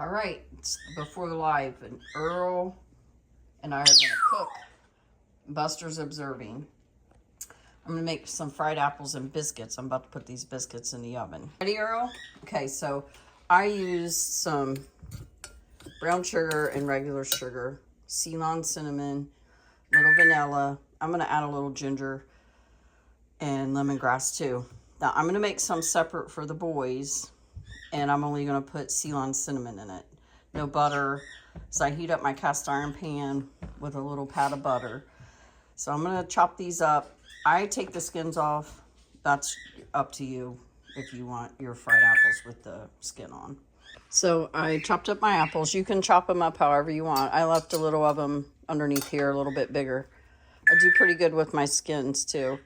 All right, it's before the live, and Earl and I are gonna cook. Buster's observing. I'm gonna make some fried apples and biscuits. I'm about to put these biscuits in the oven. Ready, Earl? Okay, so I use some brown sugar and regular sugar, Ceylon cinnamon, little vanilla. I'm gonna add a little ginger and lemongrass too. Now I'm gonna make some separate for the boys, and I'm only gonna put Ceylon cinnamon in it. No butter. So I heat up my cast iron pan with a little pat of butter. So I'm gonna chop these up. I take the skins off. That's up to you if you want your fried apples with the skin on. So I chopped up my apples. You can chop them up however you want. I left a little of them underneath here, a little bit bigger. I do pretty good with my skins too.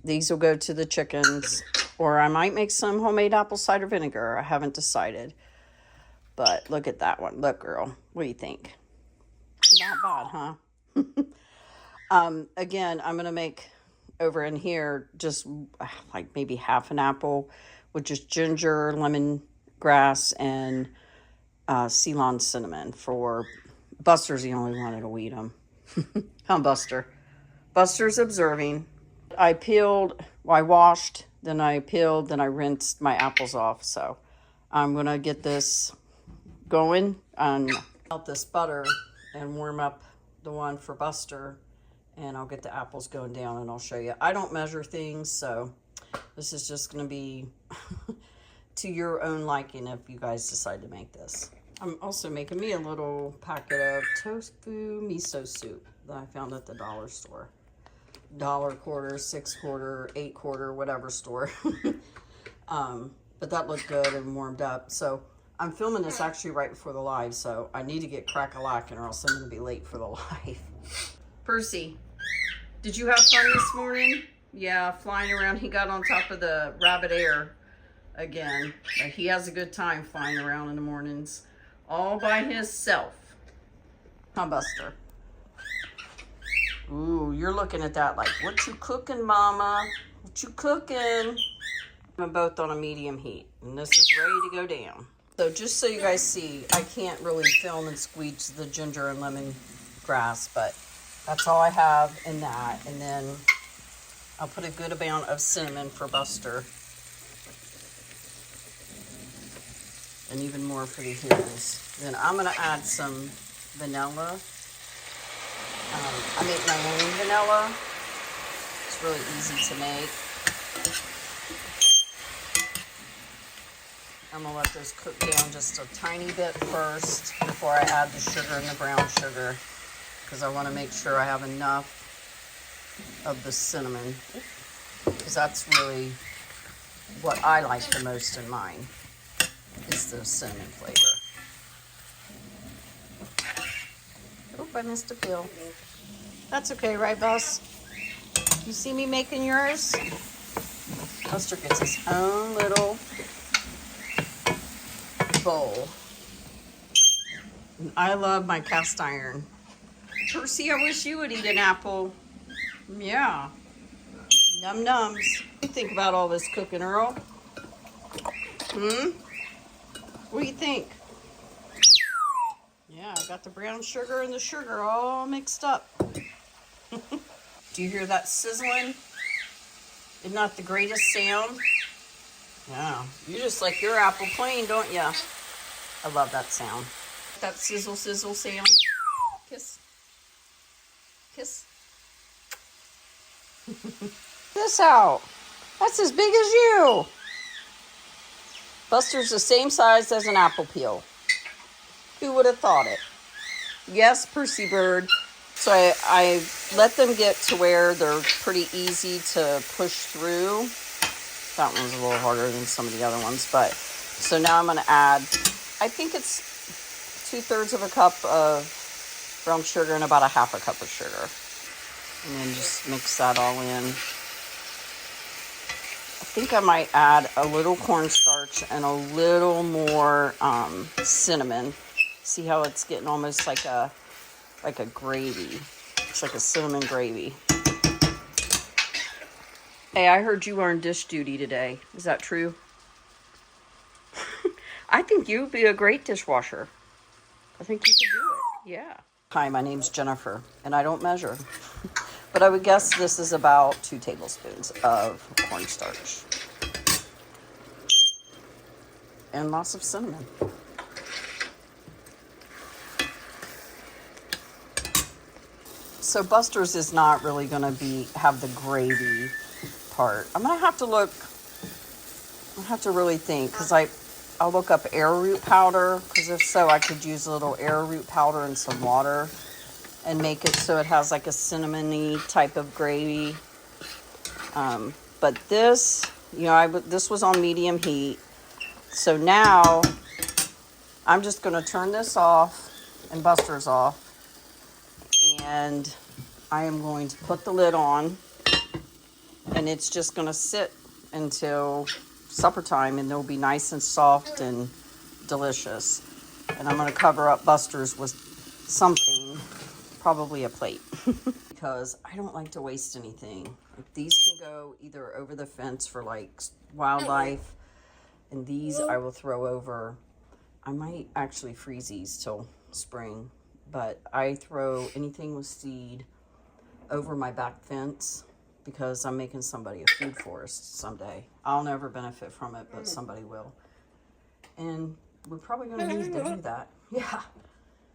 These will go to the chickens, or I might make some homemade apple cider vinegar. I haven't decided. But look at that one. Look, girl. What do you think? Not bad, huh? Again, I'm going to make over in here just like maybe half an apple with just ginger, lemongrass, and Ceylon cinnamon. For Buster's the only one that'll eat them. Huh, Buster? Buster's observing. I washed, then I peeled, then I rinsed my apples off. So I'm going to get this going and melt this butter and warm up the one for Buster, and I'll get the apples going down and I'll show you. I don't measure things, so this is just going to be to your own liking if you guys decide to make this. I'm also making me a little packet of tofu miso soup that I found at the dollar store. $1 quarter, 6 quarter, 8 quarter, whatever store. But that looked good and warmed up. So I'm filming this actually right before the live, so I need to get crack-a-lackin' or else I'm going to be late for the live. Percy, did you have fun this morning? Yeah, flying around. He got on top of the rabbit air again. He has a good time flying around in the mornings all by himself. Huh, Buster? Ooh, you're looking at that like, what you cooking, Mama? What you cooking? I'm both on a medium heat, and this is ready to go down. So just so you guys see, I can't really film and squeeze the ginger and lemongrass, but that's all I have in that. And then I'll put a good amount of cinnamon for Buster. And even more for the hens. Then I'm going to add some vanilla. I make my own vanilla. It's really easy to make. I'm going to let those cook down just a tiny bit first before I add the sugar and the brown sugar, because I want to make sure I have enough of the cinnamon, because that's really what I like the most in mine, is the cinnamon flavor. Oop, I missed a peel. That's okay, right, Bus? You see me making yours? Buster gets his own little bowl. And I love my cast iron. Percy, I wish you would eat an apple. Yeah. Num nums. What do you think about all this cooking, Earl? What do you think? Yeah, I got the brown sugar and the sugar all mixed up. Do you hear that sizzling? Isn't that the greatest sound? Yeah, you just like your apple plain, don't you? I love that sound. That sizzle, sizzle sound. Kiss. Kiss. This out. That's as big as you. Buster's the same size as an apple peel. Who would have thought it? Yes, Percy bird. So I let them get to where they're pretty easy to push through. That one's a little harder than some of the other ones, but so now I'm going to add, I think it's 2/3 of a cup of brown sugar and about 1/2 cup of sugar. And then just mix that all in. I think I might add a little cornstarch and a little more cinnamon. See how it's getting almost like a gravy. It's like a cinnamon gravy. Hey, I heard you were on dish duty today. Is that true? I think you'd be a great dishwasher. I think you could do it. Yeah. Hi, my name's Jennifer, and I don't measure. But I would guess this is about 2 tablespoons of cornstarch. And lots of cinnamon. So Buster's is not really going to have the gravy part. I'm going to have to look. I have to really think, because I'll look up arrowroot powder, because if so, I could use a little arrowroot powder and some water and make it so it has like a cinnamony type of gravy. But this, this was on medium heat. So now I'm just going to turn this off and Buster's off. And I am going to put the lid on, and it's just going to sit until supper time, and they'll be nice and soft and delicious. And I'm going to cover up Buster's with something, probably a plate, because I don't like to waste anything. Like, these can go either over the fence for like wildlife, and these I will throw over. I might actually freeze these till spring, but I throw anything with seed over my back fence because I'm making somebody a food forest someday. I'll never benefit from it, but somebody will. And we're probably going to need to do that. Yeah.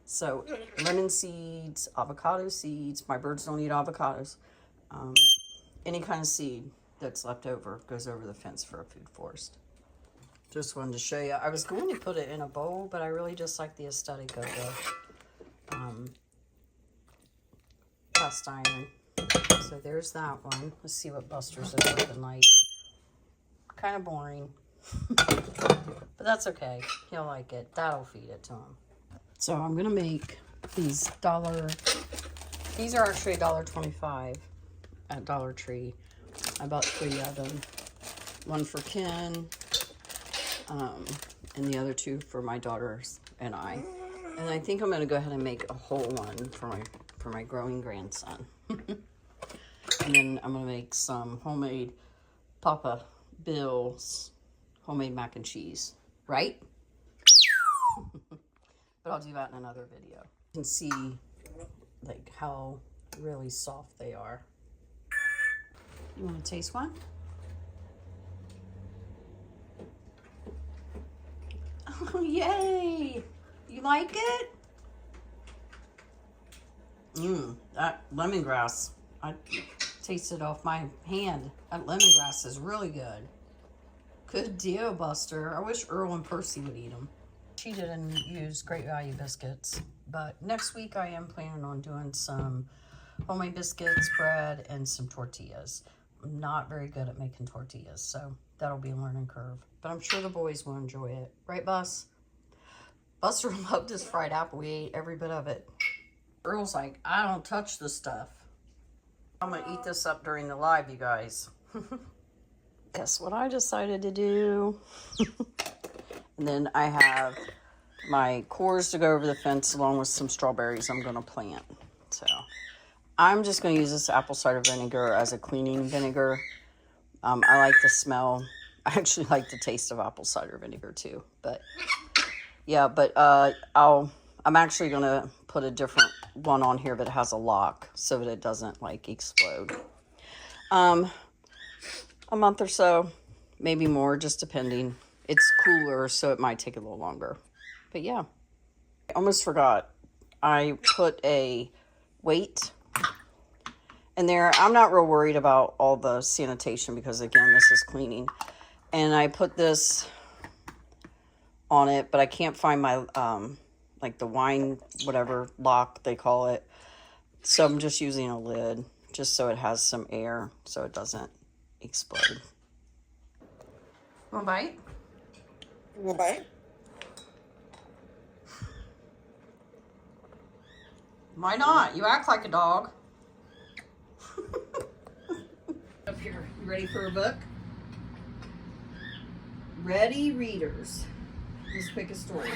So lemon seeds, avocado seeds. My birds don't eat avocados. Any kind of seed that's left over goes over the fence for a food forest. Just wanted to show you. I was going to put it in a bowl, but I really just like the aesthetic of the cast iron. So there's that one. Let's see what Buster's is looking like. Kind of boring. But that's okay. He'll like it. That'll feed it to him. So I'm going to make these these are actually $1.25 at Dollar Tree. I bought 3 of them. One for Ken, and the other 2 for my daughters and I. And I think I'm going to go ahead and make a whole one for my growing grandson. And then I'm going to make some homemade Papa Bill's homemade mac and cheese. Right? But I'll do that in another video. You can see like how really soft they are. You want to taste one? Oh, yay! You like it? That lemongrass, I tasted off my hand. That lemongrass is really good. Good deal, Buster. I wish Earl and Percy would eat them. She didn't use Great Value biscuits, but next week I am planning on doing some homemade biscuits, bread, and some tortillas. I'm not very good at making tortillas, so that'll be a learning curve. But I'm sure the boys will enjoy it. Right, Bus? Buster loved his fried apple. We ate every bit of it. Earl's like, I don't touch the stuff. I'm going to eat this up during the live, you guys. Guess what I decided to do? And then I have my cores to go over the fence along with some strawberries I'm going to plant. So I'm just going to use this apple cider vinegar as a cleaning vinegar. I like the smell. I actually like the taste of apple cider vinegar too. But yeah, but I'm actually going to put a different one on here that has a lock so that it doesn't like explode. A month or so, maybe more, just depending. It's cooler, so it might take a little longer. But yeah, I almost forgot. I put a weight in there. I'm not real worried about all the sanitation because, again, this is cleaning. And I put this on it, but I can't find my, like the wine, whatever lock they call it. So I'm just using a lid just so it has some air so it doesn't explode. Want a bite? You want a bite? Why not? You act like a dog. Up here. You ready for a book? Ready, readers. Let's pick a story.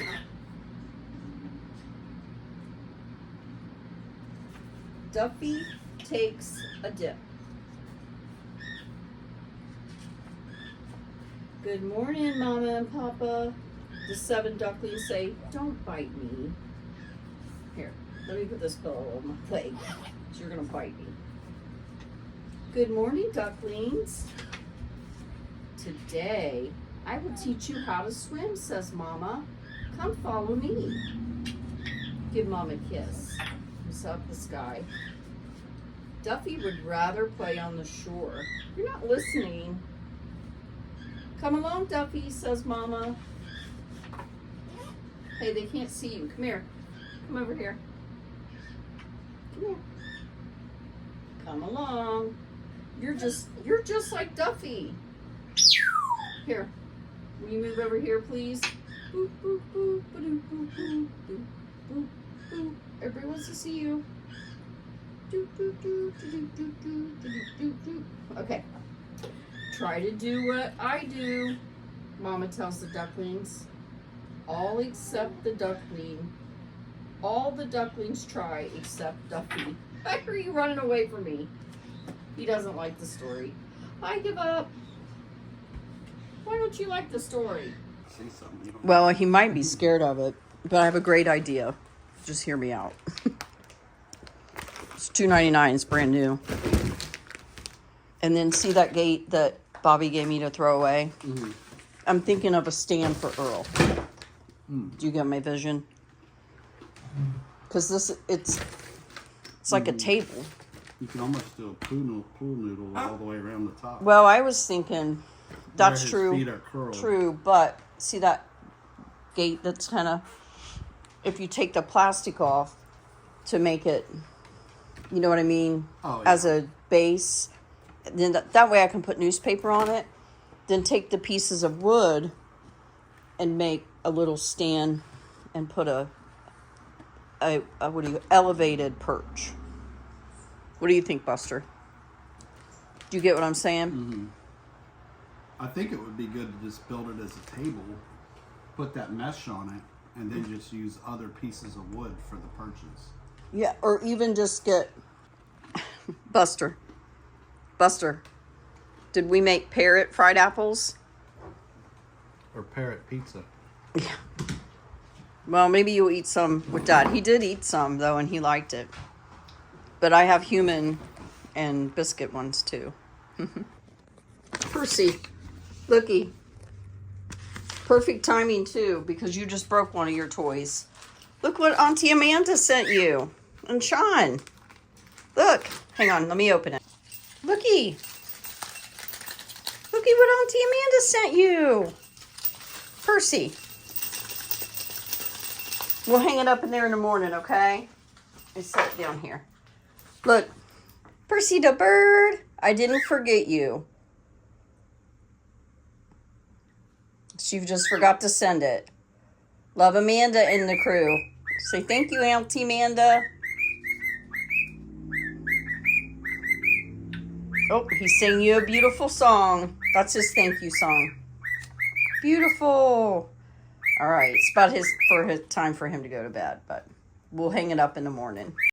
Duffy takes a dip. Good morning, Mama and Papa. The 7 ducklings say, "Don't bite me." Here, let me put this pillow on my leg. So you're gonna bite me. Good morning, ducklings. Today, I will teach you how to swim, says Mama. Come follow me. Give Mom a kiss. Kiss up the sky. Duffy would rather play on the shore. You're not listening. Come along, Duffy, says Mama. Hey, they can't see you. Come here. Come over here. Come here. Come along. You're just like Duffy. Here. Will you move over here, please? Boop, boop, boop, ba-doop, boop, boop, boop, boop, boop. Everybody wants to see you. Doop, doop, doop, doop, doop, doop, doop, doop, doop. Okay. Try to do what I do, Mama tells the ducklings. All except the duckling. All the ducklings try except Duffy. Why are you running away from me? He doesn't like the story. I give up. Why don't you like the story? Say something. Well, he might be scared of it, but I have a great idea. Just hear me out. It's $2.99. It's brand new. And then see that gate that Bobby gave me to throw away? Mm-hmm. I'm thinking of a stand for Earl. Do you get my vision? Because it's like a table. You can almost do a pool noodle all the way around the top. Well, I was thinking that's Where his true. feet are curled. True, but see that gate that's kind of, if you take the plastic off to make it, you know what I mean, Oh, yeah. as a base, then that way I can put newspaper on it, then take the pieces of wood and make a little stand and put a elevated perch. What do you think, Buster? Do you get what I'm saying? Mm-hmm. I think it would be good to just build it as a table, put that mesh on it, and then just use other pieces of wood for the perches. Yeah, or even just get Buster, did we make parrot fried apples? Or parrot pizza. Yeah. Well, maybe you'll eat some with Dad. He did eat some, though, and he liked it. But I have human and biscuit ones, too. Percy, looky. Perfect timing, too, because you just broke one of your toys. Look what Auntie Amanda sent you. And Sean. Look. Hang on, let me open it. Looky. Looky what Auntie Amanda sent you. Percy. We'll hang it up in there in the morning, okay? And set it down here. Look. Percy the bird. I didn't forget you. She just forgot to send it. Love, Amanda and the crew. Say thank you, Auntie Amanda. Oh, he's singing you a beautiful song. That's his thank you song. Beautiful. All right, it's about his time for him to go to bed, but we'll hang it up in the morning.